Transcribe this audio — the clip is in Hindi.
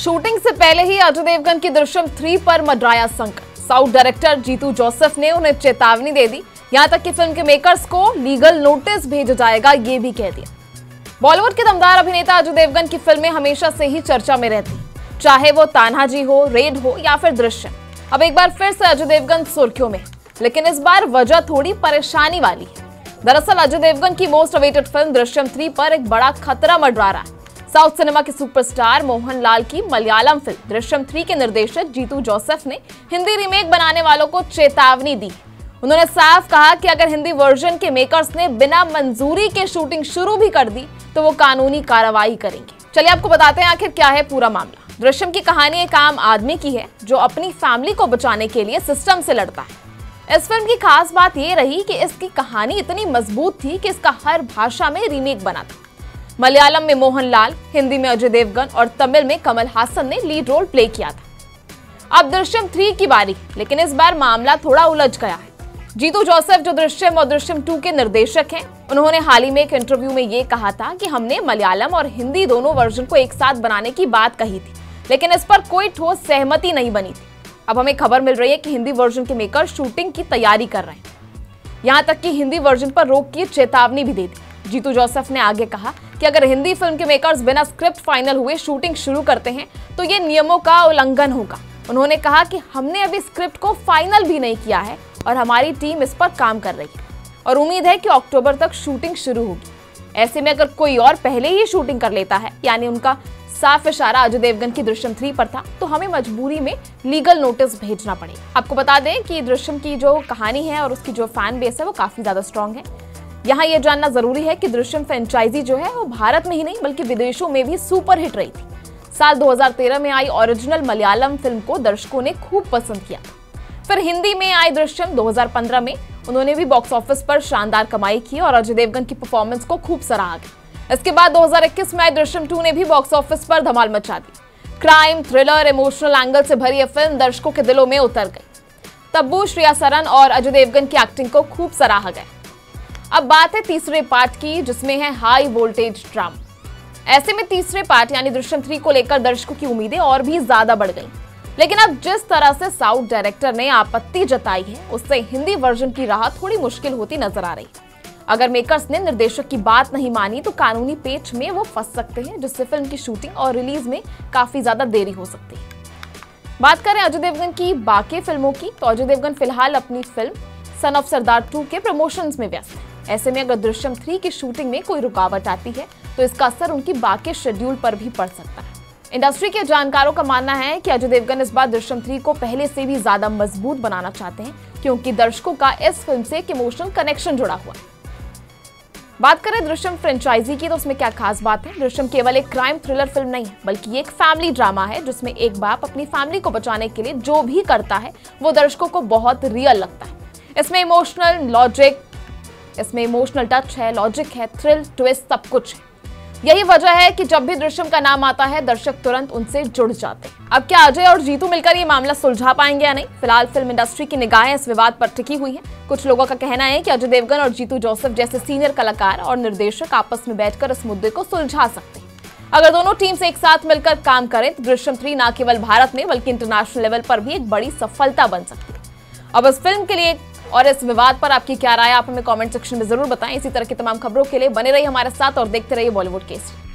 शूटिंग से पहले ही अजय देवगन की दृश्यम 3 पर मंडराया संकट। साउथ डायरेक्टर जीतू जोसेफ ने उन्हें चेतावनी दे दी। यहां तक कि फिल्म के मेकर्स को लीगल नोटिस भेजा जाएगा, ये भी कह दिया। बॉलीवुड के दमदार अभिनेता अजय देवगन की फिल्में हमेशा से ही चर्चा में रहती, चाहे वो तान्हाजी हो, रेड हो या फिर दृश्यम। अब एक बार फिर से अजय देवगन सुर्खियों में, लेकिन इस बार वजह थोड़ी परेशानी वाली है। दरअसल अजय देवगन की मोस्ट अवेटेड फिल्म दृश्यम 3 पर एक बड़ा खतरा मंडरा रहा है। साउथ सिनेमा के सुपरस्टार मोहनलाल की मलयालम फिल्म दृश्यम 3 के निर्देशक जीतू जोसेफ ने हिंदी रीमेक बनाने वालों को चेतावनी दी। उन्होंने साफ कहा कि अगर हिंदी वर्जन के मेकर्स ने बिना मंजूरी के शूटिंग शुरू भी कर दी तो वो कानूनी कार्रवाई करेंगे। चलिए आपको बताते हैं आखिर क्या है पूरा मामला। दृश्यम की कहानी एक आम आदमी की है जो अपनी फैमिली को बचाने के लिए सिस्टम से लड़ता है। इस फिल्म की खास बात यह रही कि इसकी कहानी इतनी मजबूत थी कि इसका हर भाषा में रीमेक बना था। मलयालम में मोहनलाल, हिंदी में अजय देवगन और तमिल में कमल हासन ने लीड रोल प्ले किया था। अब दृश्यम 3 की बारी, लेकिन इस बार मामला थोड़ा उलझ गया है। जीतू जोसेफ जो दृश्यम और दृश्यम 2 के निर्देशक हैं, उन्होंने हाल ही में एक इंटरव्यू में ये कहा था कि हमने मलयालम और हिंदी दोनों वर्जन को एक साथ बनाने की बात कही थी, लेकिन इस पर कोई ठोस सहमति नहीं बनी थी। अब हमें खबर मिल रही है कि हिंदी वर्जन के मेकर शूटिंग की तैयारी कर रहे हैं। यहां तक कि हिंदी वर्जन पर रोक की चेतावनी भी दे दी। जीतू जोसेफ ने आगे कहा कि अगर हिंदी फिल्म के मेकर्स बिना स्क्रिप्ट फाइनल हुए शूटिंग शुरू करते हैं तो ये नियमों का उल्लंघन होगा। उन्होंने कहा कि हमने अभी स्क्रिप्ट को फाइनल भी नहीं किया है और हमारी टीम इस पर काम कर रही है और उम्मीद है कि अक्टूबर तक शूटिंग शुरू होगी। ऐसे में अगर कोई और पहले ही शूटिंग कर लेता है, यानी उनका साफ इशारा अजय देवगन की दृश्यम 3 पर था, तो हमें मजबूरी में लीगल नोटिस भेजना पड़ेगा। आपको बता दें कि दृश्यम की जो कहानी है और उसकी जो फैन बेस है वो काफी ज्यादा स्ट्रॉन्ग है। यहाँ ये जानना जरूरी है कि दृश्यम फ्रेंचाइजी जो है वो भारत में ही नहीं बल्कि विदेशों में भी सुपर हिट रही थी। साल 2013 में आई ओरिजिनल मलयालम फिल्म को दर्शकों ने खूब पसंद किया। फिर हिंदी में आई दृश्यम 2015 में, उन्होंने भी बॉक्स ऑफिस पर शानदार कमाई की और अजय देवगन की परफॉर्मेंस को खूब सराहा गया। इसके बाद 2021 में आई दृश्यम 2 ने भी बॉक्स ऑफिस पर धमाल मचा दी। क्राइम, थ्रिलर, इमोशनल एंगल से भरी यह फिल्म दर्शकों के दिलों में उतर गई। तब्बू, श्रेया सरन और अजय देवगन की एक्टिंग को खूब सराहा गया। अब बात है तीसरे पार्ट की, जिसमें है हाई वोल्टेज ड्रामा। ऐसे में तीसरे पार्ट यानी दृश्यम 3 को लेकर दर्शकों की उम्मीदें और भी ज्यादा बढ़ गई। लेकिन अब जिस तरह से साउथ डायरेक्टर ने आपत्ति जताई है, उससे हिंदी वर्जन की राह थोड़ी मुश्किल होती नजर आ रही है। अगर मेकर्स ने निर्देशक की बात नहीं मानी तो कानूनी पेच में वो फंस सकते हैं, जिससे फिल्म की शूटिंग और रिलीज में काफी ज्यादा देरी हो सकती है। बात करें अजय देवगन की बाकी फिल्मों की, तो अजय देवगन फिलहाल अपनी फिल्म सन ऑफ सरदार 2 के प्रमोशंस में व्यस्त है। ऐसे में अगर दृश्यम 3 की शूटिंग में कोई रुकावट आती है तो इसका असर उनकी बाकी शेड्यूल पर भी पड़ सकता है। इंडस्ट्री के जानकारों का मानना है कि अजय देवगन इस बार दृश्यम 3 को पहले से भी ज्यादा मजबूत बनाना चाहते हैं, क्योंकि दर्शकों का इस फिल्म से एक इमोशनल कनेक्शन जुड़ा हुआ है। बात करें दृश्यम फ्रेंचाइजी की, तो उसमें क्या खास बात है। दृश्यम केवल एक क्राइम थ्रिलर फिल्म नहीं है, बल्कि ये एक फैमिली ड्रामा है, जिसमें एक बाप अपनी फैमिली को बचाने के लिए जो भी करता है वो दर्शकों को बहुत रियल लगता है। इसमें इमोशनल टच है, लॉजिक है, थ्रिल, ट्विस्ट, सब कुछ है। यही वजह है कि जब भी दृश्यम का नाम आता है दर्शक तुरंत उनसे जुड़ जाते हैं। अब क्या अजय और जीतू मिलकर ये मामला सुलझा पाएंगे या नहीं? फिलहाल फिल्म इंडस्ट्री की निगाहें इस विवाद पर टिकी हुई हैं। कुछ लोगों का कहना है कि अजय देवगन और जीतू जोसेफ जैसे सीनियर कलाकार और निर्देशक आपस में बैठकर इस मुद्दे को सुलझा सकते हैं। अगर दोनों टीम्स एक साथ मिलकर काम करें तो दृश्यम 3 न केवल भारत में बल्कि इंटरनेशनल लेवल पर भी एक बड़ी सफलता बन सकती है। अब इस फिल्म के लिए और इस विवाद पर आपकी क्या राय है, आप हमें कमेंट सेक्शन में जरूर बताएं। इसी तरह की तमाम खबरों के लिए बने रहिए हमारे साथ और देखते रहिए बॉलीवुड केसरी।